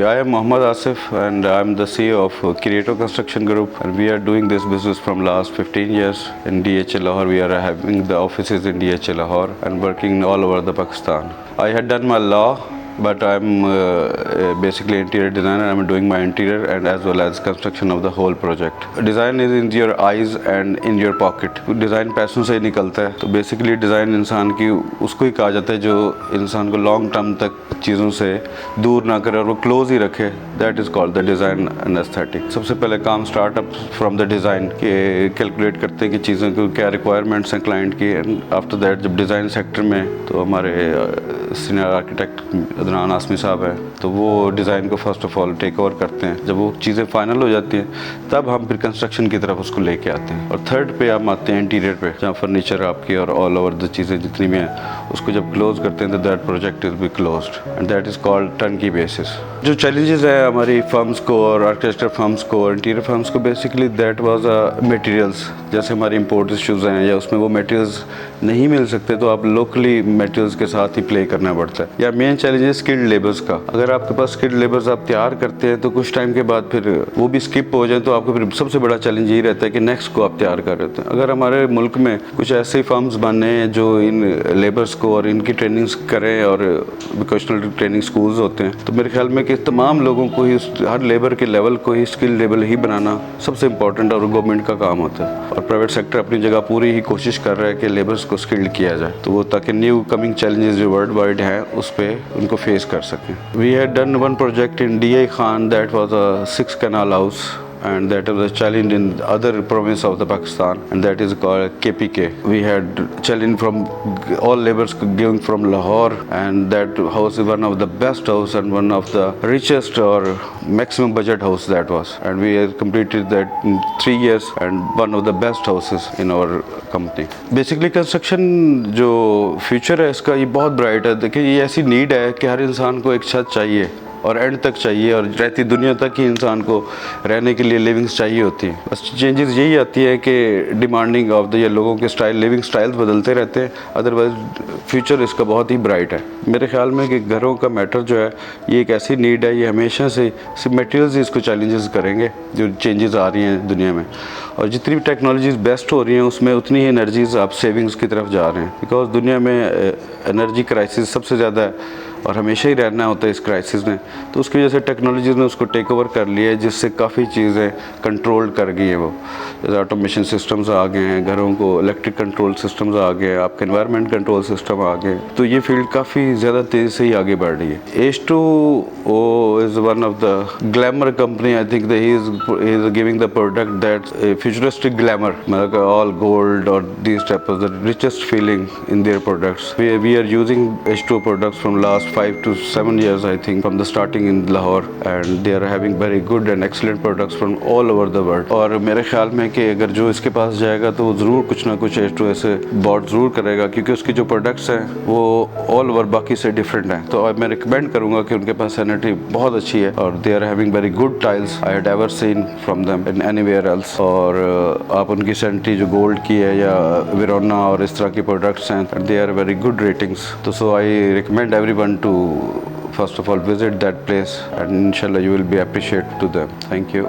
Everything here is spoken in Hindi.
I am Mohammad Asif and I am the CEO of Creator Construction Group, and we are doing this business from last 15 years in DHA Lahore. We are having the offices in DHA Lahore and working all over the Pakistan. I had done my law, but I'm basically interior designer. I'm doing my interior and as well as construction of the whole project. Design is in your eyes and in your pocket. Design पैसों से ही निकलता है, तो बेसिकली डिज़ाइन इंसान की उसको ही कहा जाता है जो इंसान को लॉन्ग टर्म तक चीज़ों से दूर ना करे और वो क्लोज ही रखे. That is called the design and aesthetic. सबसे पहले काम स्टार्टअप फ्रॉम द डिज़ाइन के कैलकुलेट करते हैं कि चीज़ों को क्या रिक्वायरमेंट्स हैं क्लाइंट की, एंड आफ्टर दैट जब डिज़ाइन सेक्टर में तो हमारे सीनियर आर्किटेक्ट अदनान आसमी साहब हैं, तो वो डिज़ाइन को first of all take over करते हैं. जब वो चीज़ें फाइनल हो जाती हैं तब हम फिर कंस्ट्रक्शन की तरफ उसको लेके आते हैं. और थर्ड पे हम आते हैं इंटीरियर पे, जहाँ फर्नीचर आपकी और ऑल ओवर द चीज़ें जितनी भी हैं उसको जब क्लोज करते हैं तो that project is be closed end that is called turnkey basis. जो चैलेंजेस है हमारी फर्म्स को और आर्किटेक्चर फर्म्स को और इंटीरियर फर्म्स को, बेसिकली दैट वाज मटेरियल्स. जैसे हमारी इम्पोर्ट इशूज़ हैं या उसमें वो मटेरियल्स नहीं मिल सकते तो आप लोकली मटेरियल्स के साथ ही प्ले करना पड़ता है. या मेन चैलेंज है स्किल्ड लेबर्स का. अगर आपके पास स्किल्ड लेबर्स आप तैयार करते हैं तो कुछ टाइम के बाद फिर वो भी स्किप हो जाए तो आपको फिर सबसे बड़ा चैलेंज यही रहता है कि नेक्स्ट को आप तैयार कर रहे होते हैं. अगर हमारे मुल्क में कुछ ऐसे फर्म्स बने हैं जो इन लेबर्स को और इनकी ट्रेनिंग्स करें और वोकेशनल ट्रेनिंग स्कूल्स होते हैं, तो मेरे ख्याल में कि तमाम लोगों को ही हर लेबर के लेवल को ही स्किल लेवल ही बनाना सबसे इंपॉर्टेंट और गवर्नमेंट का काम होता है. और प्राइवेट सेक्टर अपनी जगह पूरी ही कोशिश कर रहा है कि लेबर्स को स्किल्ड किया जाए, तो वो ताकि न्यू कमिंग चैलेंजेस जो वर्ल्ड वाइड हैं उस पर उनको फेस कर सकें. We had done one project in DI Khan that was a 6 canal house, and that was a challenge in other province of the Pakistan, and that is called KPK. We had challenge from all laborers given from Lahore, and that house is one of the best house and one of the richest or maximum budget house that was, and we had completed that in 3 years and one of the best houses in our company. Basically construction जो future है इसका ये बहुत bright है. देखिए ये ऐसी need है कि हर इंसान को एक छत चाहिए और एंड तक चाहिए, और रहती दुनिया तक ही इंसान को रहने के लिए लिविंग्स चाहिए होती हैं. बस चेंजेस यही आती है कि डिमांडिंग ऑफ द ये लोगों के स्टाइल लिविंग स्टाइल्स बदलते रहते हैं. अदरवाइज फ्यूचर इसका बहुत ही ब्राइट है. मेरे ख्याल में कि घरों का मैटर जो है ये एक ऐसी नीड है, ये हमेशा से सिर्फ मटेरियल्स ही इसको चैलेंजेस करेंगे जो चेंजेस आ रही हैं दुनिया में. और जितनी भी टेक्नोलॉजीज़ बेस्ट हो रही हैं उसमें उतनी ही एनर्जीज़ आप सेविंग्स की तरफ जा रहे हैं, बिकॉज दुनिया में एनर्जी क्राइसिस सबसे ज़्यादा है और हमेशा ही रहना होता है इस क्राइसिस में. तो उसकी वजह से टेक्नोलॉजीज़ ने उसको टेक ओवर कर लिया है, जिससे काफ़ी चीज़ें कंट्रोल कर गई हैं. वो जैसे ऑटोमेशन सिस्टम्स आ गए हैं, घरों को इलेक्ट्रिक कंट्रोल सिस्टम्स आ गए हैं, आपके एनवायरनमेंट कंट्रोल सिस्टम आ गए. तो ये फील्ड काफ़ी ज़्यादा तेज़ी से ही आगे बढ़ रही है. H2O is one of the glamour company. I think that he is giving the product that futuristic glamour, मतलब all gold or these type of the richest feeling in their products. We are using H2O products from last 5 to 7 years, I think, from the starting in Lahore, and they are having very good and excellent products from all over the world. और मेरे ख्याल में कि अगर जो इसके पास जाएगा तो वो ज़रूर कुछ ना कुछ H2O से बॉट ज़रूर करेगा, क्योंकि उसकी जो प्रोडक्ट्स हैं वो ऑल ओवर बाकी से डिफरेंट हैं. तो मैं रिकमेंड करूँगा कि उनके पास सैनिटरी बहुत अच्छी है और they are having very good tiles I had ever seen from them in anywhere else. और आप उनकी सैनिटरी जो गोल्ड की है या वेरोना और इस तरह की प्रोडक्ट्स हैं, they are very good ratings. तो so I recommend everyone to first of all visit that place, and inshallah you will be appreciated to them. Thank you.